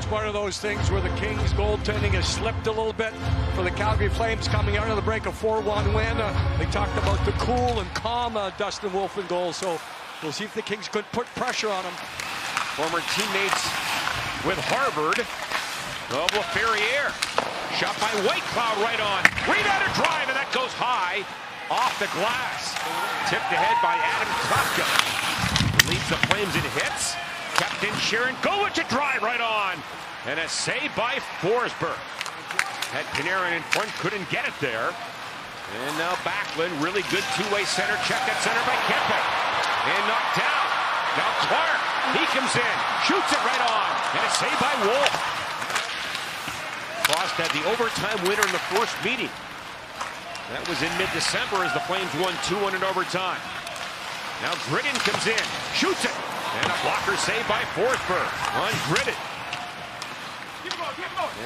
It's one of those things where the Kings goaltending has slipped a little bit for the Calgary Flames coming out of the break, a 4-1 win. They talked about the cool and calm Dustin Wolf in goal, so we'll see if the Kings could put pressure on him. Former teammates with Harvard. Of LaFerriere. Shot by Whitecloud right on. Rebounded drive, and that goes high off the glass. Tipped ahead by Adam Klapka. Leads the Flames in hits. Captain Sharon Govich, a drive right on. And a save by Forsberg. Had Panarin in front, couldn't get it there. And now Backlund, really good two-way center check at center by Kempe. And knocked down. Now Clark, he comes in, shoots it right on. And a save by Wolf. Frost had the overtime winner in the first meeting. That was in mid-December as the Flames won 2-1 in overtime. Now Gritton comes in, shoots it. And a blocker save by Forsberg on Gritton.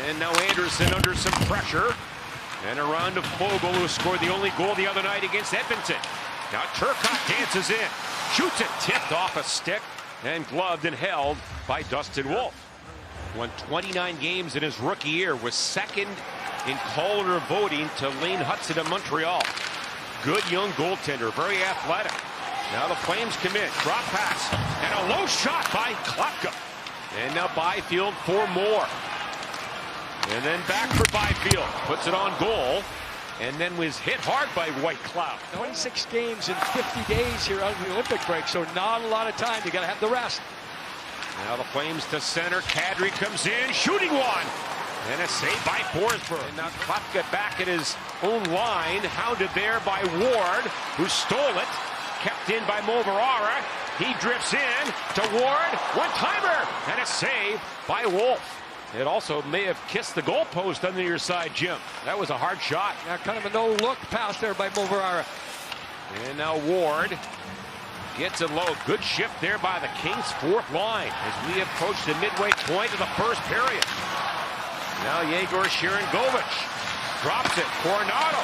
And now Anderson under some pressure. And around to Fogle, who scored the only goal the other night against Edmonton. Now Turcotte dances in, shoots it, tipped off a stick, and gloved and held by Dustin Wolf. Won 29 games in his rookie year, was second in Calder voting to Lane Hudson of Montreal. Good young goaltender, very athletic. Now the Flames come in, drop pass, and a low shot by Klapka. And now Byfield for more. And then back for Byfield, puts it on goal, and then was hit hard by Whitecloud. 26 games in 50 days here out of the Olympic break, so not a lot of time. You got to have the rest. Now the Flames to center. Kadri comes in, shooting one. And a save by Forsberg. And now Klapka back at his own line, hounded there by Ward, who stole it. Kept in by Moverara. He drifts in to Ward. One-timer. And a save by Wolf. It also may have kissed the goalpost on the near side, Jim. That was a hard shot. Now kind of a no-look pass there by Moverara. And now Ward gets it low. Good shift there by the Kings' fourth line as we approach the midway point of the first period. Now Yegor Sharangovich drops it. Coronado.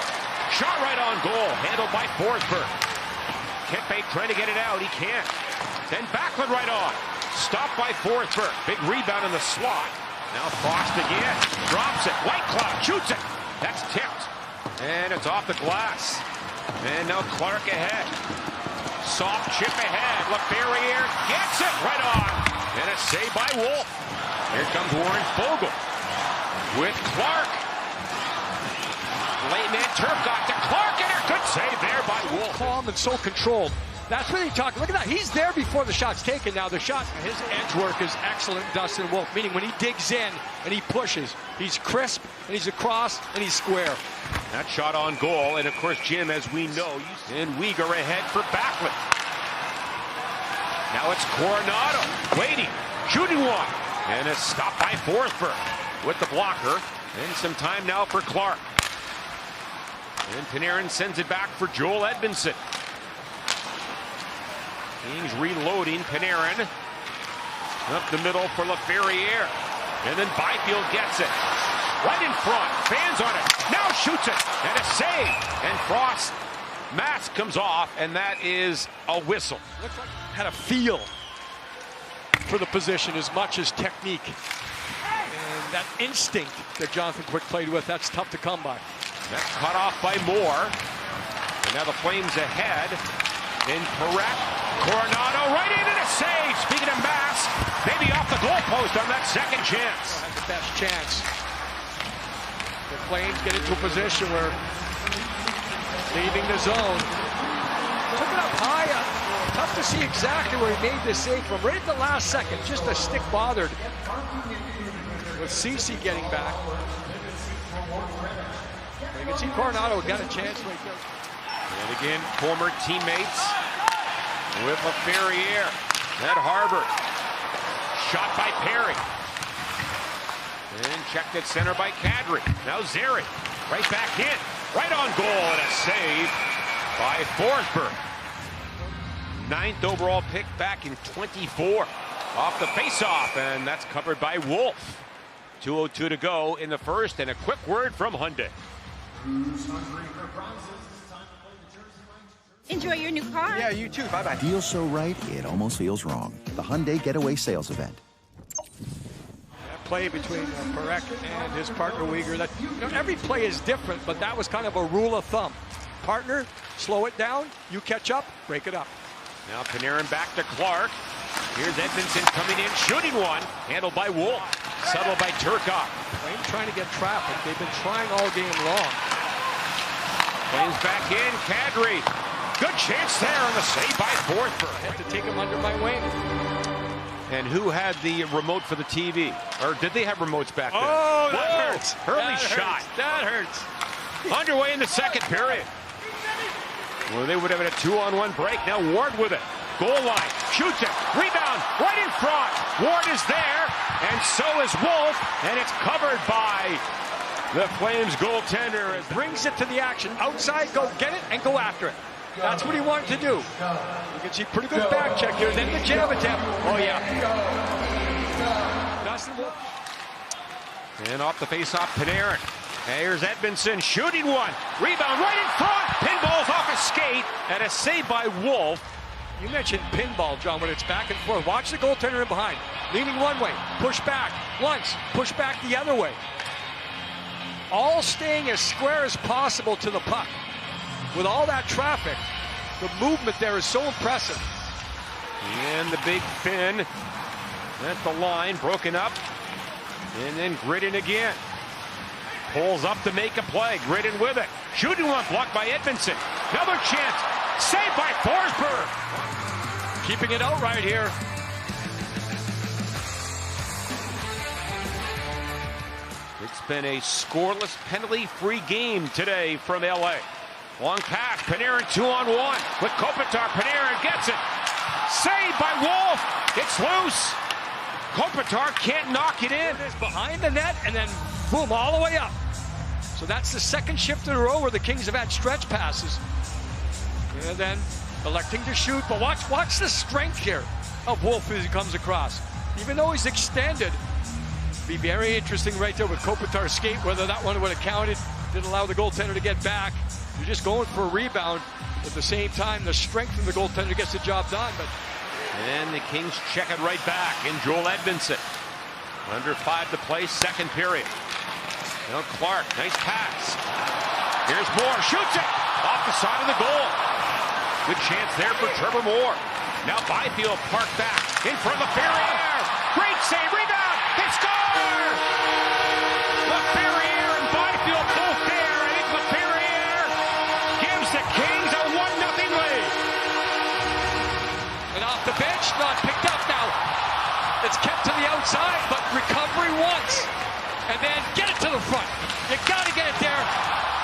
Shot right on goal. Handled by Forsberg. Kempe trying to get it out. He can't. Then Backlund right on. Stopped by Forsberg. Big rebound in the slot. Now Frost again. Drops it. Whitecloud shoots it. That's tipped. And it's off the glass. And now Clark ahead. Soft chip ahead. LaFerriere gets it right on. And a save by Wolf. Here comes Warren Fogle with Clark. Late man Turcotte to Clark, and a good save there by Wolf. Calm and so controlled. That's what he talked. Look at that. He's there before the shot's taken. Now the shot, his edge work is excellent, Dustin Wolf. Meaning when he digs in and he pushes, he's crisp and he's across and he's square. That shot on goal, and of course, Jim, as we know, and Uyghur ahead for Backlund. Now it's Coronado waiting, shooting one, and a stop by Forsberg with the blocker. And some time now for Clark. And Panarin sends it back for Joel Edmondson. Kings reloading. Panarin up the middle for LaFerriere. And then Byfield gets it. Right in front. Fans on it. Now shoots it. And a save. And Frost's mask comes off. And that is a whistle. Looks like had a feel for the position as much as technique. And that instinct that Jonathan Quick played with, that's tough to come by. That's cut off by Moore. And now the Flames ahead. Incorrect. Coronado right in and a save. Speaking of mask, maybe off the goalpost on that second chance. That's the best chance. The Flames get into a position where leaving the zone. Took it up high. Tough to see exactly where he made this save from. Right at the last second. Just a stick bothered. With Ceci getting back. But you can see Coronado got a chance right there. And again, former teammates with LaFerriere at Harvard. Shot by Perry. And checked at center by Kadri. Now Zeri. Right back in. Right on goal and a save by Forsberg. 9th overall pick back in 24. Off the faceoff, and that's covered by Wolf. 2:02 to go in the first, and a quick word from Hyundai. Enjoy your new car. Yeah, you too. Bye-bye. Deal so right, it almost feels wrong. The Hyundai Getaway Sales Event. play between Perek and his partner Uyghur. That, you know, every play is different, but that was kind of a rule of thumb. Partner, slow it down, you catch up, break it up. Now Panarin back to Clark. Here's Edmondson coming in, shooting one. Handled by Wolf. Settled by Turcotte. Flames trying to get traffic. They've been trying all game long. Flames back in. Kadri. Good chance there on the save by Forsberg. I had to take him under my wing. And who had the remote for the TV? Or did they have remotes back then? Oh, that hurts. Hurley shot. That hurts. Underway in the second period. Well, they would have had a 2-on-1 break. Now Ward with it. Goal line. Shoots it. Rebound. Right in front. Ward is there. And so is Wolf. And it's covered by the Flames goaltender. Brings it to the action. Outside, go get it and go after it. That's what he wanted to do. You can see pretty good back check here. Then the jab attempt. Oh, yeah. That's the Wolf. And off the face-off, Panarin. Here's Edmondson shooting one. Rebound right in front. Pinball's off a skate. And a save by Wolf. You mentioned pinball, John, when it's back and forth. Watch the goaltender in behind. Leaning one way. Push back once. Push back the other way. All staying as square as possible to the puck. With all that traffic, the movement there is so impressive. And the big fin at the line, broken up. And then Gridden again. Pulls up to make a play. Gridden with it. Shooting one blocked by Edmondson. Another chance. Saved by Forsberg. Keeping it out right here. It's been a scoreless, penalty-free game today from LA. Long pass. Panarin 2-on-1 with Kopitar. Panarin gets it. Saved by Wolf. It's loose. Kopitar can't knock it in. It's behind the net and then boom, all the way up. So that's the second shift in a row where the Kings have had stretch passes. And then electing to shoot. But watch the strength here of Wolf as he comes across. Even though he's extended, be very interesting right there with Kopitar's skate, whether that one would have counted. Didn't allow the goaltender to get back. You're just going for a rebound. At the same time, the strength of the goaltender gets the job done. But and the Kings check it right back in Joel Edmondson. Under 5 to play, second period. Now Clark, nice pass. Here's Moore, shoots it off the side of the goal. Good chance there for Trevor Moore. Now Byfield parked back in front of Ferrier. Great save, rebound, they score! LaFerriere and Byfield both there. I think LaFerriere gives the Kings a 1-0 lead. And off the bench, not picked up now. It's kept to the outside, but recovery once. And then get it to the front. You got to get it there.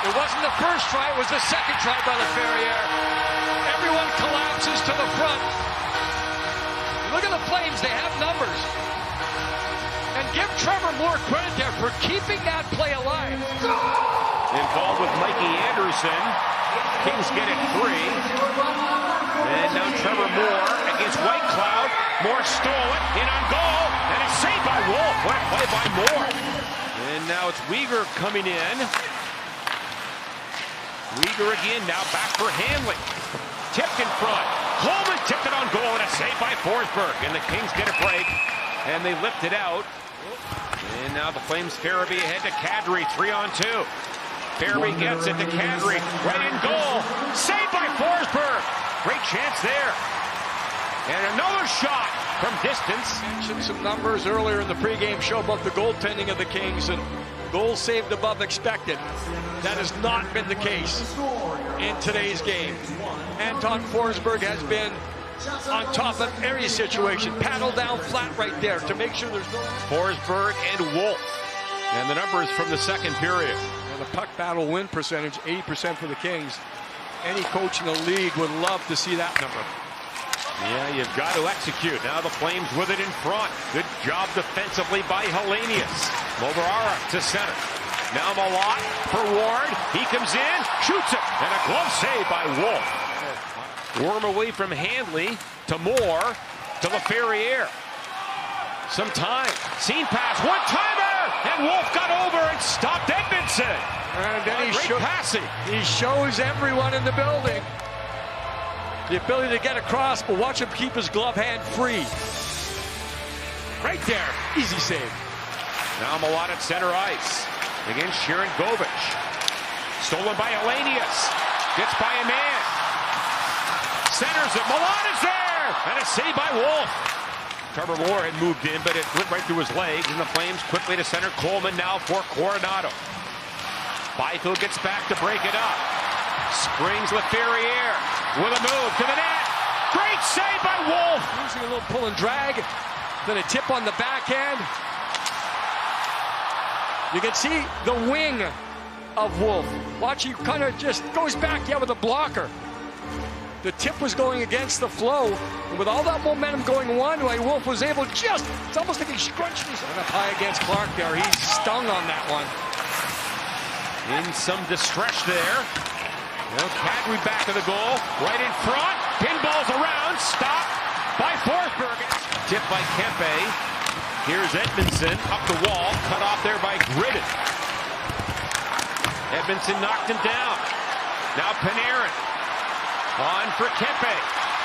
It wasn't the first try, it was the second try by LaFerriere. Everyone collapses to the front. Look at the Flames, they have numbers. And give Trevor Moore credit there for keeping that play alive. Involved with Mikey Anderson. Kings get it free. And now Trevor Moore against White Cloud. Moore stole it, in on goal, and it's saved by Wolf. What a play by Moore. And now it's Uyghur coming in. Uyghur again, now back for Hanley. Tipped in front. Coleman tipped it on goal, and a save by Forsberg. And the Kings get a break, and they lift it out. And now the Flames Farabee ahead to Kadri, 3-on-2. Farabee gets it to Kadri, right in goal. Saved by Forsberg. Great chance there. And another shot from distance. Mentioned some numbers earlier in the pregame show about the goaltending of the Kings and goals saved above expected. That has not been the case in today's game. Anton Forsberg has been on top of every situation. Paddle down flat right there to make sure there's no... Forsberg and Wolf. And the numbers from the second period. And the puck battle win percentage, 80% for the Kings. Any coach in the league would love to see that number. Yeah, you've got to execute. Now the Flames with it in front. Good job defensively by Hellenius. Moverara to center. Now Malott for Ward. He comes in, shoots it, and a glove save by Wolf. Worm away from Handley to Moore to LaFerriere. Some time. Seam pass, one-timer, and Wolf got over and stopped Edmondson. And then he shows everyone in the building the ability to get across, but watch him keep his glove hand free. Right there, easy save. Now Milan at center ice. Again, Sharon Govich. Stolen by Elenius. Gets by a man. Centers it. Milan is there! And a save by Wolf. Trevor Moore had moved in, but it went right through his legs, and the Flames quickly to center. Coleman now for Coronado. Byfield gets back to break it up. Springs LaFerriere with a move to the net. Great save by Wolf. Using a little pull and drag. Then a tip on the backhand. You can see the wing of Wolf. Watch, he kind of just goes back, with a blocker. The tip was going against the flow. And with all that momentum going one way, Wolf was able it's almost like he scrunched his up high against Clark there. He's stung on that one. In some distress there. Calgary back of the goal. Right in front. Pinballs around. Stopped by Forsberg. Tipped by Kempe. Here's Edmondson up the wall. Cut off there by Gridden. Edmondson knocked him down. Now Panarin. On for Kempe.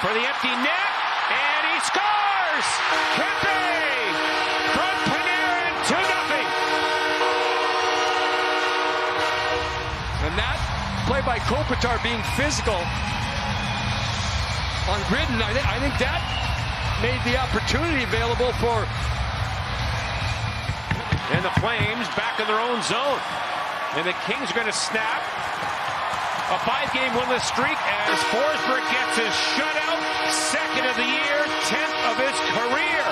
For the empty net. And he scores! Kempe! From Panarin, 2-0. And that play by Kopitar being physical on Gridden, I think that made the opportunity available for... And the Flames back in their own zone. And the Kings are going to snap a 5-game winless streak as Forsberg gets his shutout, second of the year, 10th of his career.